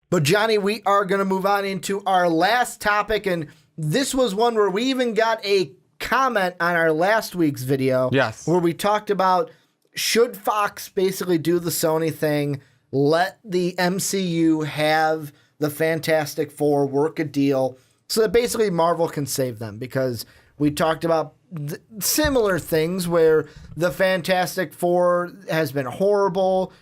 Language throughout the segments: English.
But Johnny, we are going to move on into our last topic, and this was one where we even got a comment on our last week's video. Yes. Where we talked about, should Fox basically do the Sony thing, let the MCU have the Fantastic Four, work a deal, so that basically Marvel can save them, because we talked about similar things where the Fantastic Four has been horrible.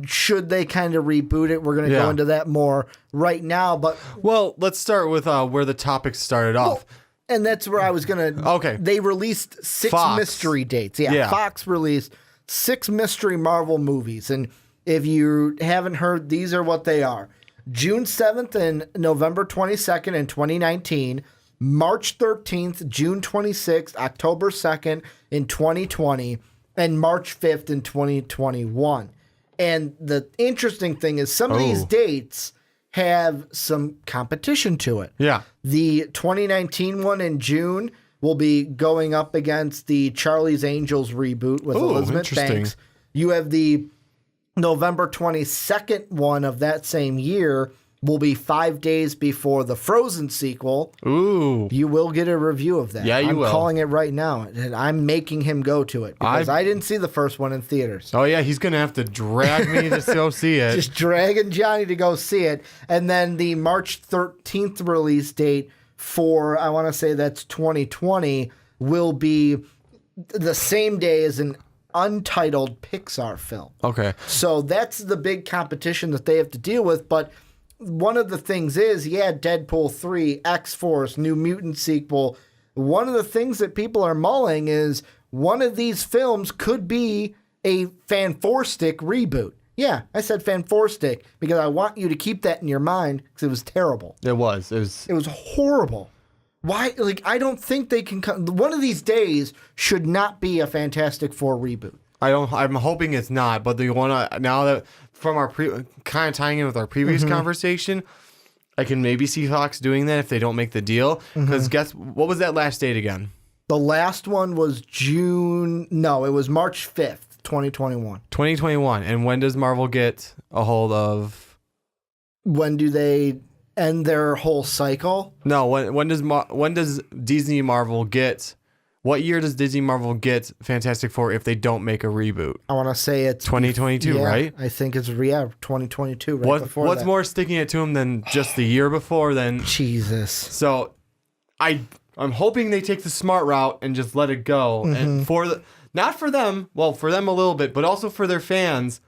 Should they kind of reboot it? We're going to go into that more right now. But well, let's start with where the topic started off. And that's where I was going to... Okay. They released 6 Fox. mystery dates. Yeah, Fox released 6 mystery Marvel movies. And if you haven't heard, these are what they are. June 7th and November 22nd in 2019. March 13th, June 26th, October 2nd in 2020. And March 5th in 2021. And the interesting thing is some of these dates have some competition to it. Yeah. The 2019 one in June will be going up against the Charlie's Angels reboot with Elizabeth Banks. You have the November 22nd one of that same year will be 5 days before the Frozen sequel. Ooh. You will get a review of that. Yeah, you will. I'm calling it right now, and I'm making him go to it because I didn't see the first one in theaters. Oh, yeah, he's going to have to drag me to go see it. Just dragging Johnny to go see it. And then the March 13th release date for, I want to say that's 2020, will be the same day as an untitled Pixar film. Okay. So that's the big competition that they have to deal with, but one of the things is, Deadpool 3, X-Force, New Mutant sequel. One of the things that people are mulling is one of these films could be a Fan-4-Stick reboot. Yeah, I said Fan-4-Stick because I want you to keep that in your mind because it was terrible. It was horrible. Why? Like, I don't think they can come. One of these days should not be a Fantastic Four reboot. I'm hoping it's not, but the one now that from our kind of tying in with our previous conversation, I can maybe see Fox doing that if they don't make the deal. Because guess what was that last date again? The last one was June. No, it was March 5th, 2021. 2021. And when does Marvel get a hold of? When do they end their whole cycle? No. When does Disney Marvel get? What year does Disney Marvel get Fantastic Four if they don't make a reboot? I want to say it's 2022, right? I think it's 2022. Right before what's more sticking it to them than just the year before? Then Jesus. So, I'm hoping they take the smart route and just let it go. And not for them, well, for them a little bit, but also for their fans,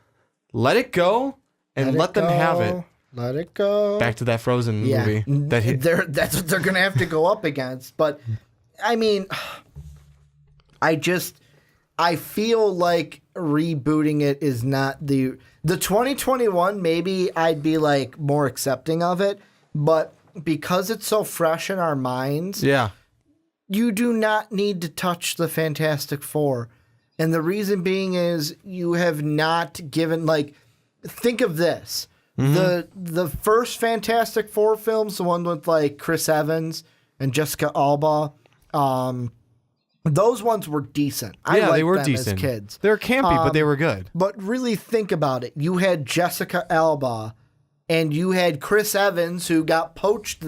let it go and let them have it. Let it go. Back to that Frozen movie. That's what they're going to have to go up against. But I mean, I feel like rebooting it is not the 2021. Maybe I'd be like more accepting of it, but because it's so fresh in our minds, you do not need to touch the Fantastic Four, and the reason being is you have not given think of this. The first Fantastic Four films, the one with like Chris Evans and Jessica Alba. Those ones were decent. They were them decent as kids. They were campy, but they were good. But really think about it. You had Jessica Alba and you had Chris Evans who got poached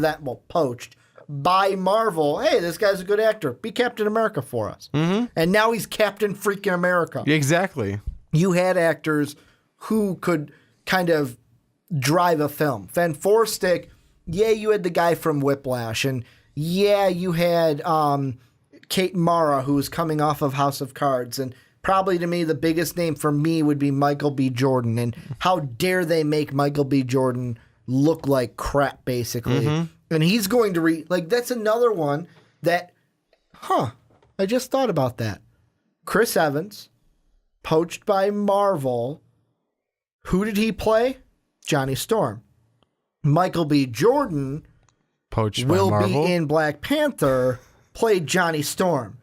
by Marvel. Hey, this guy's a good actor. Be Captain America for us. And now he's Captain freaking America. Exactly. You had actors who could kind of drive a film. Fan-4-Stick, you had the guy from Whiplash, and you had Kate Mara, who was coming off of House of Cards, and probably to me the biggest name for me would be Michael B. Jordan. And how dare they make Michael B. Jordan look like crap, basically. And he's going to that's another one that, I just thought about that. Chris Evans, poached by Marvel. Who did he play? Johnny Storm. Michael B. Jordan poached by Marvel. Will be in Black Panther, played Johnny Storm.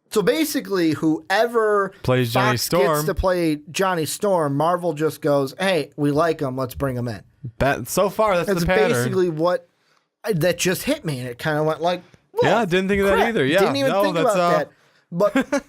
So basically, whoever plays Johnny Storm gets to play Johnny Storm, Marvel just goes, hey, we like him, let's bring him in. So far, that's the pattern. That's basically what that just hit me, and it kind of went like, didn't think of that either. Yeah, didn't even think about that. But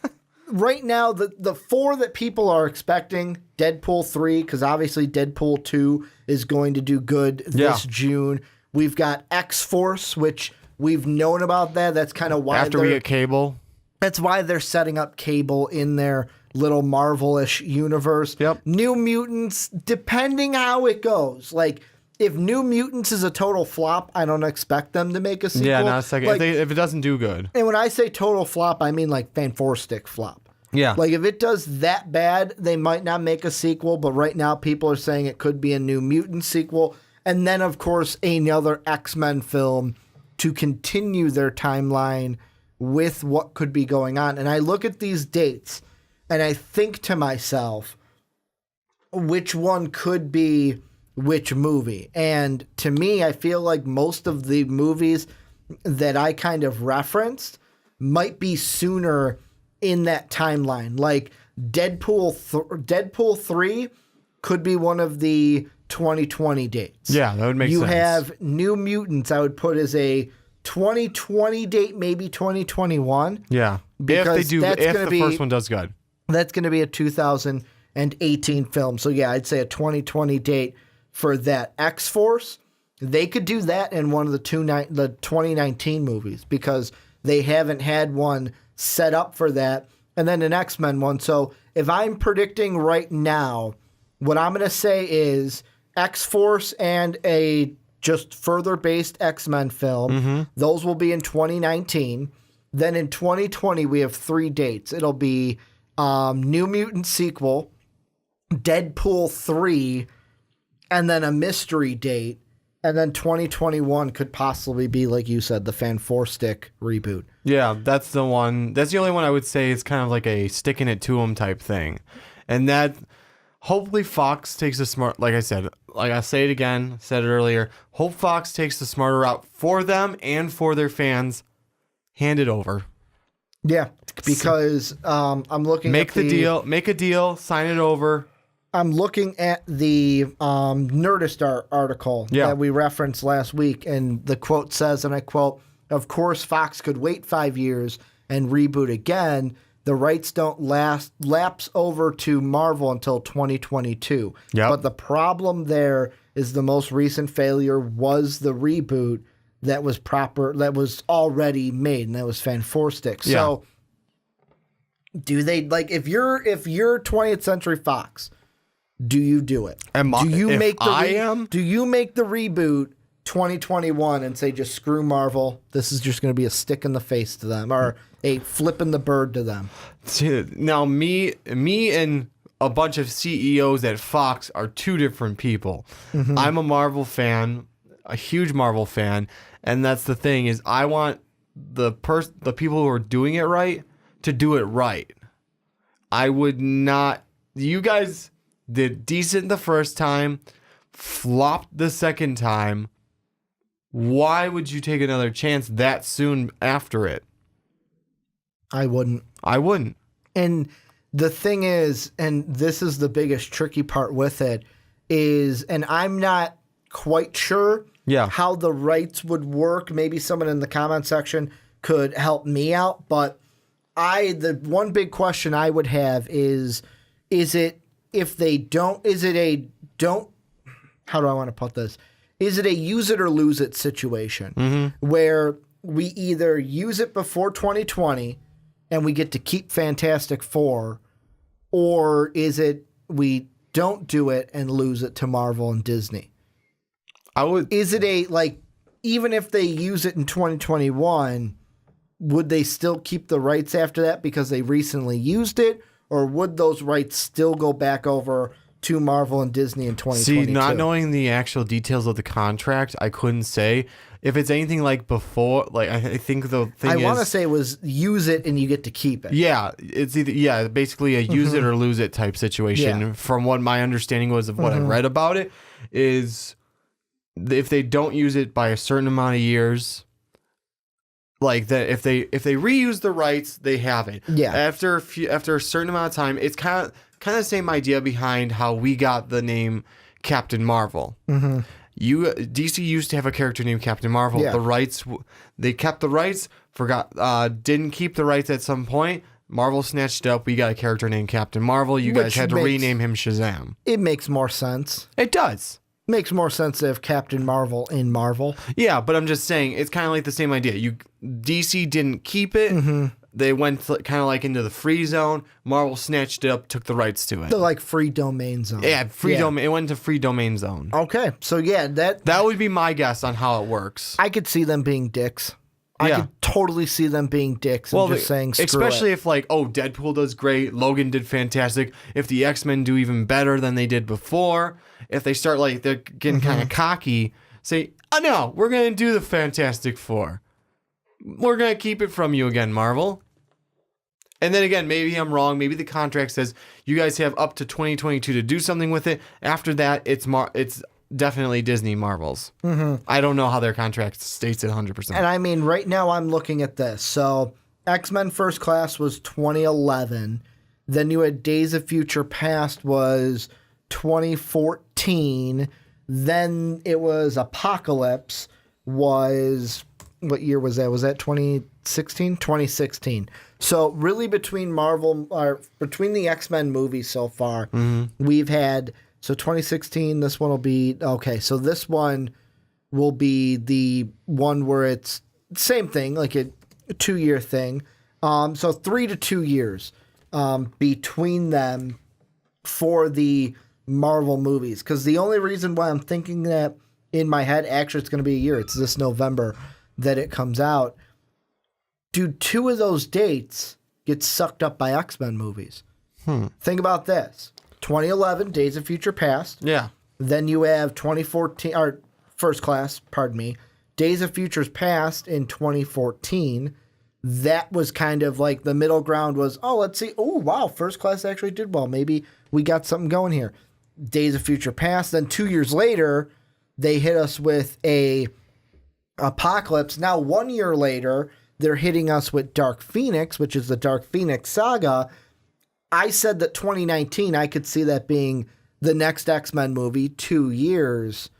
right now, the 4 that people are expecting, Deadpool 3, because obviously Deadpool 2 is going to do good this June. We've got X-Force, which we've known about that. That's kind of why After we get Cable. That's why they're setting up Cable in their little Marvel-ish universe. Yep. New Mutants, depending how it goes. Like, if New Mutants is a total flop, I don't expect them to make a sequel. Yeah, not a second. Like, If it doesn't do good. and when I say total flop, I mean like Fan-4-Stick flop. Yeah. Like, if it does that bad, they might not make a sequel, but right now people are saying it could be a New Mutant sequel. And then, of course, another X-Men film to continue their timeline with what could be going on. And I look at these dates, and I think to myself, which one could be which movie? And to me, I feel like most of the movies that I kind of referenced might be sooner in that timeline. Like Deadpool 3 could be one of the 2020 dates. Yeah, that would make sense. You have New Mutants, I would put as a 2020 date, maybe 2021. Yeah. Because if the first one does good. That's going to be a 2018 film. So, yeah, I'd say a 2020 date for that. X-Force, they could do that in one of the 2019 movies because they haven't had one set up for that. And then an X-Men one. So, if I'm predicting right now, what I'm going to say is X-Force and a just further based X-Men film. Mm-hmm. Those will be in 2019. Then in 2020, we have 3 dates. It'll be New Mutant sequel, Deadpool 3, and then a mystery date. And then 2021 could possibly be, like you said, the Fan-4-Stick reboot. Yeah, that's the one. That's the only one I would say is kind of like a sticking it to them type thing. And that hopefully Fox takes a smart, like I said, like I say it again, said it earlier, hope Fox takes the smarter route for them and for their fans. Hand it over. Yeah, because I'm looking make a deal, sign it over. I'm looking at the Nerdist article that we referenced last week, and the quote says, and I quote, "Of course, Fox could wait 5 years and reboot again. The rights don't lapse over to Marvel until 2022. Yep. But the problem there is the most recent failure was the reboot that was already made, and that was Fan-4-Stick. Yeah. So do they, like, if you're 20th Century Fox, do you do it? Do you make the reboot 2021 and say just screw Marvel? This is just going to be a stick in the face to them, or a flipping the bird to them. Now, me and a bunch of CEOs at Fox are 2 different people. Mm-hmm. I'm a Marvel fan, a huge Marvel fan, and that's the thing is I want the people who are doing it right to do it right. I would not. You guys did decent the first time, flopped the second time. Why would you take another chance that soon after it? I wouldn't. And the thing is, and this is the biggest tricky part with it, is, and I'm not quite sure how the rights would work. Maybe someone in the comment section could help me out. But the one big question I would have is it, if they don't, how do I want to put this? Is it a use it or lose it situation where we either use it before 2020 and we get to keep Fantastic Four, or is it we don't do it and lose it to Marvel and Disney? Is it a, like, even if they use it in 2021, would they still keep the rights after that because they recently used it, or would those rights still go back over to Marvel and Disney in 2022? See, not knowing the actual details of the contract, I couldn't say. If it's anything like before, like I think the thing I want to say it was use it and you get to keep it. Yeah, it's either basically a use it or lose it type situation. Yeah. From what my understanding was of what I read about it, is if they don't use it by a certain amount of years, like that, if they reuse the rights, they have it. Yeah. After a certain amount of time, it's kind of the same idea behind how we got the name Captain Marvel. Mm-hmm. DC used to have a character named Captain Marvel. Yeah. The rights, they kept the rights, didn't keep the rights at some point. Marvel snatched up. We got a character named Captain Marvel. You guys had to rename him Shazam. It makes more sense. It does. Makes more sense to have Captain Marvel in Marvel. Yeah, but I'm just saying it's kind of like the same idea. DC didn't keep it. They went kind of like into the free zone. Marvel snatched it up, took the rights to it. The like free domain zone. Yeah, free domain. It went into free domain zone. Okay, so yeah, that would be my guess on how it works. I could see them being dicks. I could totally see them being dicks and just saying screw especially it. if like, oh, Deadpool does great, Logan did fantastic. If the X-Men do even better than they did before, if they start like they're getting kind of cocky, say, oh no, we're gonna do the Fantastic Four. We're gonna keep it from you again, Marvel. And then again, maybe I'm wrong. Maybe the contract says you guys have up to 2022 to do something with it. After that, it's definitely Disney Marvel's. I don't know how their contract states it 100%. And I mean, right now I'm looking at this. So X-Men First Class was 2011. Then you had Days of Future Past was 2014. Then it was Apocalypse was, what year was that? Was that 2016? 2016. So really between between the X-Men movies so far, we've had, so 2016, this one will be, okay, so this one will be the one where it's same thing, like a 2-year thing. So 3 to 2 years between them for the Marvel movies. Because the only reason why I'm thinking that in my head, actually it's going to be a year. It's this November that it comes out. Dude, 2 of those dates get sucked up by X-Men movies. Think about this. 2011, Days of Future Past. Yeah. Then you have 2014, or First Class, pardon me. Days of Futures Past in 2014. That was kind of like the middle ground was, oh, let's see. Oh, wow, First Class actually did well. Maybe we got something going here. Days of Future Past. Then 2 years later, they hit us with a Apocalypse. Now, 1 year later, they're hitting us with Dark Phoenix, which is the Dark Phoenix saga. I said that 2019, I could see that being the next X-Men movie, 2 years.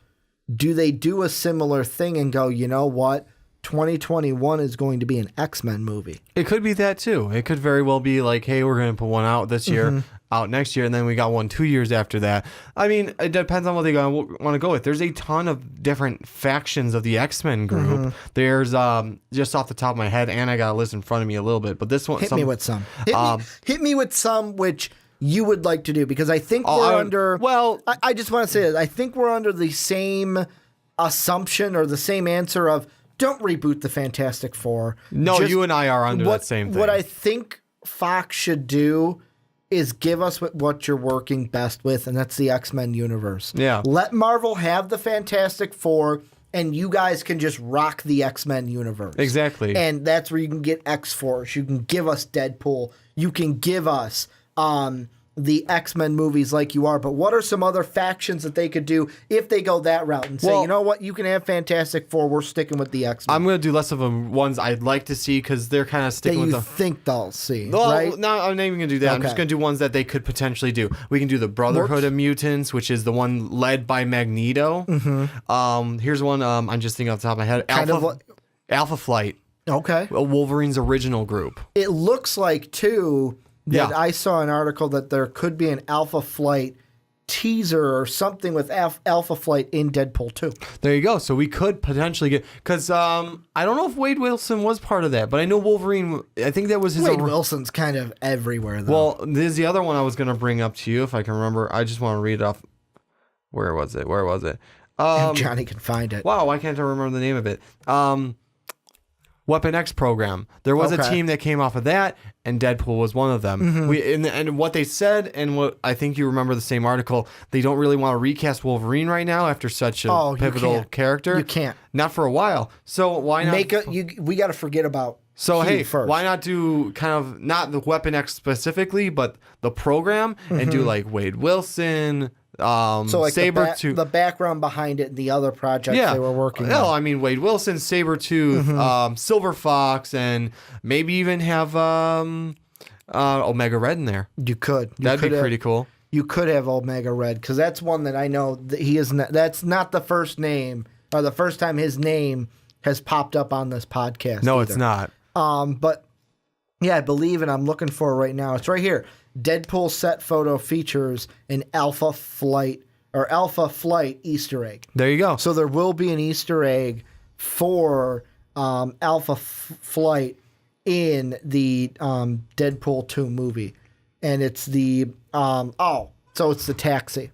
Do they do a similar thing and go, you know what? 2021 is going to be an X-Men movie. It could be that too. It could very well be like, hey, we're going to put one out this year, out next year, and then we got one 2 years after that. I mean, it depends on what they want to go with. There's a ton of different factions of the X-Men group. There's, just off the top of my head, and I got a list in front of me a little bit, but this one... Hit me with some. Hit me with some which you would like to do, because I think I just want to say this. I think we're under the same assumption or the same answer of, don't reboot the Fantastic Four. No, you and I are under that same thing. What I think Fox should do is give us what you're working best with, and that's the X-Men universe. Yeah. Let Marvel have the Fantastic Four, and you guys can just rock the X-Men universe. Exactly. And that's where you can get X-Force. You can give us Deadpool. You can give us the X-Men movies like you are. But what are some other factions that they could do if they go that route and say, you know what, you can have Fantastic Four, we're sticking with the X-Men. I'm going to do less of them ones I'd like to see, because they're kind of sticking with the... think they'll see, well, right? No, I'm not even going to do that. Okay. I'm just going to do ones that they could potentially do. We can do the Brotherhood of Mutants, which is the one led by Magneto. Here's one I'm just thinking off the top of my head. Alpha Flight. Okay. Wolverine's original group. It looks like, too... that I saw an article that there could be an Alpha Flight teaser or something with Alpha Flight in Deadpool 2. There you go. So we could potentially get... Because I don't know if Wade Wilson was part of that, but I know Wolverine... I think that was his... Wade Wilson's kind of everywhere, though. Well, there's the other one I was going to bring up to you, if I can remember. I just want to read it off. Where was it? Johnny can find it. Wow, why can't I remember the name of it? Weapon X program. There was a team that came off of that, and Deadpool was one of them. And what they said, and what I think you remember the same article, they don't really want to recast Wolverine right now after such a pivotal character. You can't. Not for a while. So why not? We got to forget about. So hey, first. Why not do kind of not the Weapon X specifically, but the program, and do like Wade Wilson. So like Sabretooth, the background behind it and the other projects they were working on. No, I mean Wade Wilson, Sabretooth, Silver Fox, and maybe even have Omega Red in there. You could. That'd be pretty cool. You could have Omega Red, because that's one that I know that he is not, that's not the first name or the first time his name has popped up on this podcast. No, either. It's not. But Yeah, I believe, and I'm looking for it right now. It's right here. Deadpool set photo features an Alpha Flight Easter egg. There you go. So there will be an Easter egg for Flight in the Deadpool 2 movie. And it's the, so it's the taxi.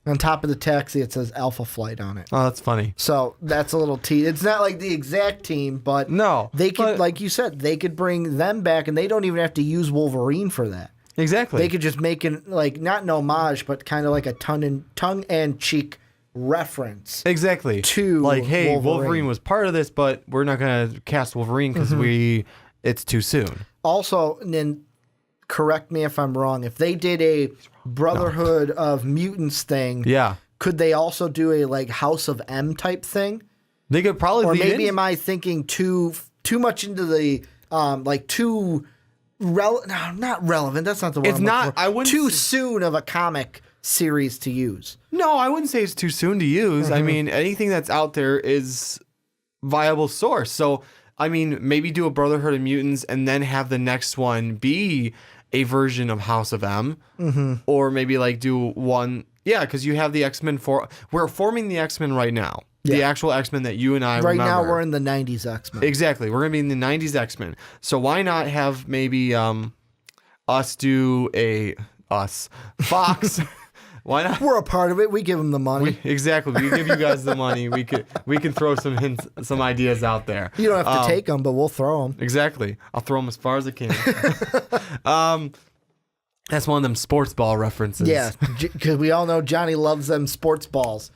On top of the taxi, it says Alpha Flight on it. Oh, that's funny. So that's a little tease. It's not like the exact team, but No, they could, like you said, they could bring them back, and they don't even have to use Wolverine for that. Exactly. They could just make it like not an homage, but kind of like a tongue-in-cheek reference. Exactly. To like, hey, Wolverine. Wolverine was part of this, but we're not gonna cast Wolverine because it's too soon. Also, and then correct me if I'm wrong. If they did a Brotherhood of Mutants thing, Yeah. could they also do a like House of M type thing? They could probably Or lead maybe in- am I thinking too much into the like too no, not relevant. That's not the word. It's I'm looking not- for. I wouldn't too s- soon of a comic series to use. No, I wouldn't say it's too soon to use. I mean, anything that's out there is viable source. So, I mean, maybe do a Brotherhood of Mutants and then have the next one be a version of House of M. Or maybe like do one. Yeah, because you have the X-Men we're forming the X-Men right now. The Yeah. actual X-Men that you and I Right remember. now we're in the 90s X-Men. Exactly. We're going to be in the 90s X-Men. So why not have maybe us do Fox. Why not? We're a part of it. We give them the money. Exactly. We give you guys the money. We can throw some hints, some ideas out there. You don't have to take them, but we'll throw them. Exactly. I'll throw them as far as I can. That's one of them sports ball references. Yeah, because we all know Johnny loves them sports balls.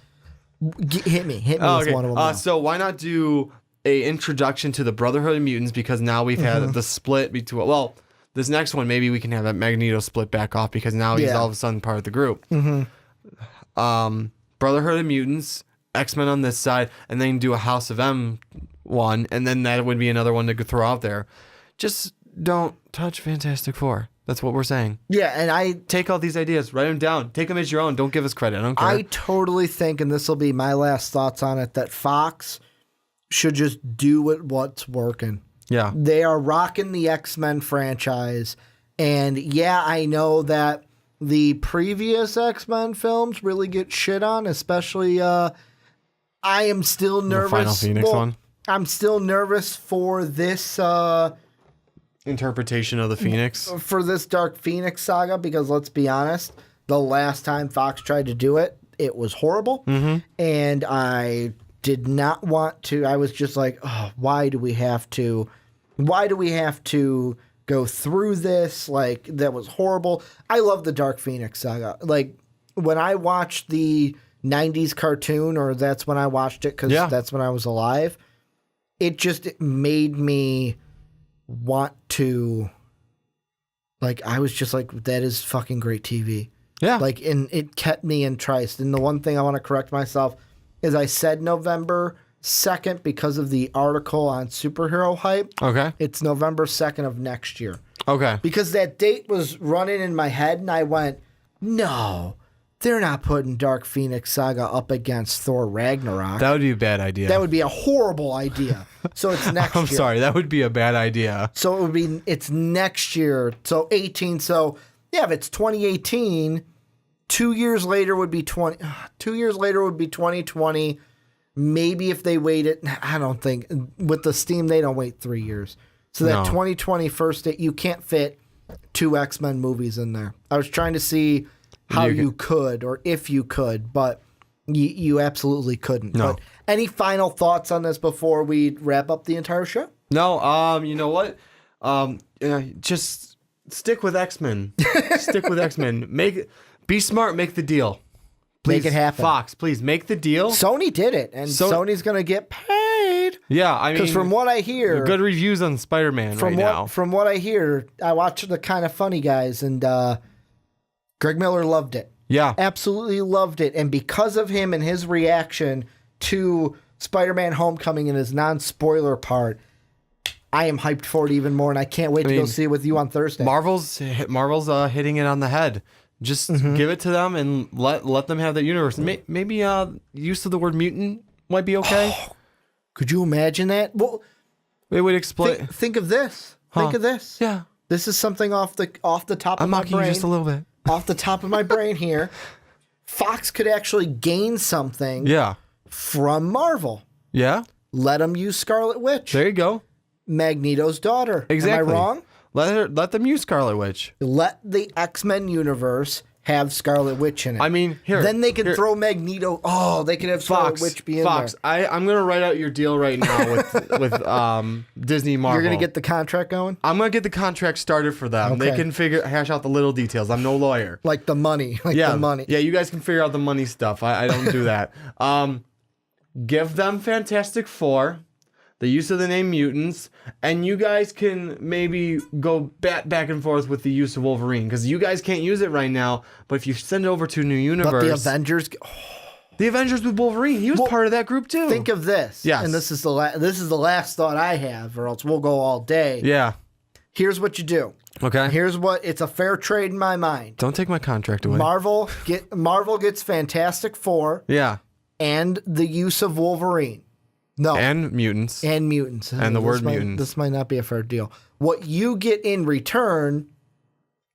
Hit me with one of them. now. So why not do a introduction to the Brotherhood of Mutants, because now we've had the split between, well, this next one, maybe we can have that Magneto split back off because now he's all of a sudden part of the group. Brotherhood of Mutants, X-Men on this side, and then do a House of M one, and then that would be another one to throw out there. Just don't touch Fantastic Four. That's what we're saying. Yeah, and I Take all these ideas, write them down, take them as your own. Don't give us credit. I don't care. I totally think, and this will be my last thoughts on it, that Fox should just do what's working. Yeah. They are rocking the X-Men franchise. And yeah, I know that the previous X-Men films really get shit on, especially I am still nervous. The Final Phoenix one? I'm still nervous for this Interpretation of the Phoenix. for this Dark Phoenix saga, because let's be honest, the last time Fox tried to do it, it was horrible. And I did not want to. I was just like, oh, why do we have to go through this? Like, that was horrible. I love the Dark Phoenix saga. Like, when I watched the 90s cartoon, or that's when I watched it because that's when I was alive, it made me want to, like, I was just like, that is fucking great TV. Yeah. Like, and it kept me enticed. And the one thing I want to correct myself is I said November 2nd because of the article on superhero hype. Okay. It's November 2nd of next year. Okay. Because that date was running in my head, and I went, no, they're not putting Dark Phoenix Saga up against Thor Ragnarok. That would be a bad idea. That would be a horrible idea. So it's next year. I'm sorry. That would be a bad idea. So it's next year. So 18. So yeah, if it's 2018, 2 years later would be 2020. Maybe if they waited, I don't think with the Steam, they don't wait 3 years. So that 2020 first date, you can't fit 2 X-Men movies in there. I was trying to see how you could, or if you could, but you absolutely couldn't. No. But any final thoughts on this before we wrap up the entire show? No, you know what? Just stick with X-Men. Stick with X-Men. Be smart, make the deal. Please, Make it happen. Fox, please make the deal. Sony did it, and Sony's going to get paid. Yeah, I mean, Because from what I hear, good reviews on Spider-Man right now. From what I hear, I watched the Kind of Funny Guys, and Greg Miller loved it. Yeah. Absolutely loved it. And because of him and his reaction to Spider-Man Homecoming and his non-spoiler part, I am hyped for it even more, and I can't wait to go see it with you on Thursday. Marvel's hitting it on the head. Just give it to them and let them have that universe. Maybe use of the word mutant might be okay. Could you imagine that? Well, It would explain. think of this. Think of this. Yeah. This is something off the top I'm of my mocking brain. you just a little bit. Off the top of my brain here. Fox could actually gain something Yeah. from Marvel. Yeah. Let them use Scarlet Witch. There you go. Magneto's daughter. Exactly. Am I wrong? Let them use Scarlet Witch. Let the X-Men universe have Scarlet Witch in it. I mean, here. Then they can throw Magneto. Oh, they can have Scarlet Witch be in Fox. there. I'm gonna write out your deal right now with Disney Marvel. You're gonna get the contract going, I'm gonna get the contract started for them. They Okay. can hash out the little details. I'm no lawyer. like the money, the money. Yeah, you guys can figure out the money stuff. I don't do that. Give them Fantastic Four, the use of the name mutants, and you guys can maybe go back and forth with the use of Wolverine, because you guys can't use it right now. But if you send it over to a new universe, But the Avengers. the Avengers with Wolverine, he was part of that group too. Think of this. Yes. And this is the last thought I have, or else we'll go all day. Yeah. Here's what you do. Okay. Here's what it's a fair trade in my mind. Don't take my contract away. Marvel gets Fantastic Four Yeah. and the use of Wolverine. No. And mutants. And mutants. And the word mutants. This might not be a fair deal. What you get in return,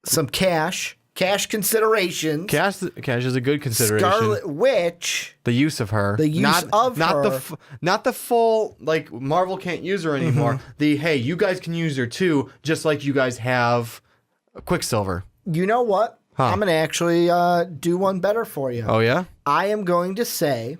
some cash considerations. Cash is a good consideration. Scarlet Witch. The use of her. The use of her. Not the full, like, Marvel can't use her anymore. Hey, you guys can use her too, just like you guys have Quicksilver. You know what? I'm going to actually do one better for you. Oh, yeah? I am going to say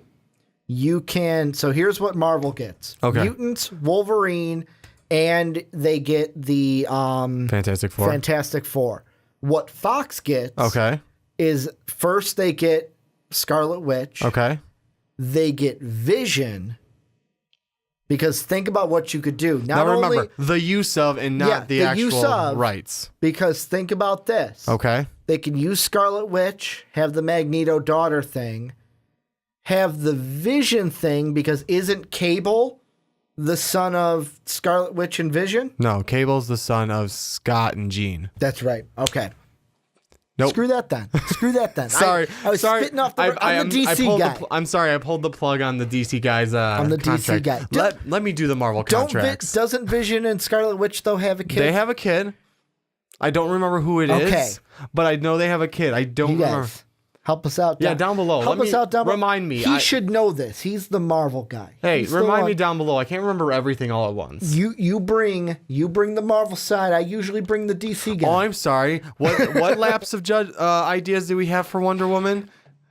you can. So here's what Marvel gets: mutants, Wolverine, and they get the Fantastic Four. Fantastic Four. What Fox gets is first they get Scarlet Witch. Okay. They get Vision. Because think about what you could do. Now remember, the use of and not the actual use of, rights. Because think about this. Okay. They can use Scarlet Witch, have the Magneto daughter thing, have the Vision thing, because isn't Cable the son of Scarlet Witch and Vision? No, Cable's the son of Scott and Jean. That's right. Okay. Nope. Screw that then. Sorry. I was spitting off the... I'm the DC guy. I'm sorry, I pulled the plug on the DC guy's I'm the contract. DC guy. Let me do the Marvel contracts. Doesn't Vision and Scarlet Witch, though, have a kid? They have a kid. I don't remember who it is, but I know they have a kid. I don't remember. Help us out. Down below. Help us out down below. Remind me. He should know this. He's the Marvel guy. Hey, remind me down below. I can't remember everything all at once. You bring the Marvel side. I usually bring the DC guy. Oh, I'm sorry. What lapse of ideas do we have for Wonder Woman?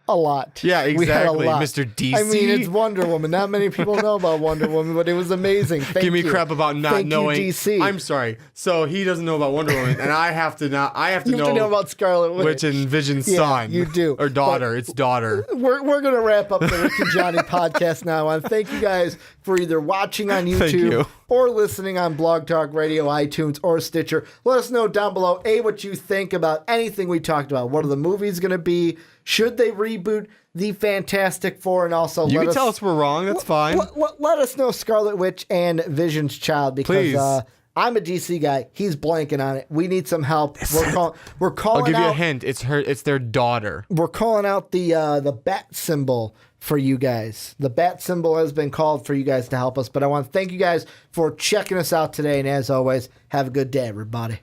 A lot. Yeah, We had a exactly, lot. Mr. DC. I mean, it's Wonder Woman. Not many people know about Wonder Woman, but it was amazing. Thank Give me you. crap about not Thank knowing. You, DC. I'm sorry. So he doesn't know about Wonder Woman, and I have to You know have to know about Scarlet Witch. which and Vision's Yeah, son. you do. Or daughter. It's daughter. We're going to wrap up the Rick and Johnny podcast now. And thank you guys for either watching on Thank you. YouTube or listening on Blog Talk Radio, iTunes, or Stitcher. Let us know down below, what you think about anything we talked about. What are the movies going to be? Should they reboot the Fantastic Four? And also You can tell us we're wrong. That's fine. Let us know Scarlet Witch and Vision's child, because Please. I'm a DC guy. He's blanking on it. We need some help. We're calling I'll give you a out- hint. It's their daughter. We're calling out the bat symbol for you guys. The bat symbol has been called for you guys to help us. But I want to thank you guys for checking us out today. And as always, have a good day, everybody.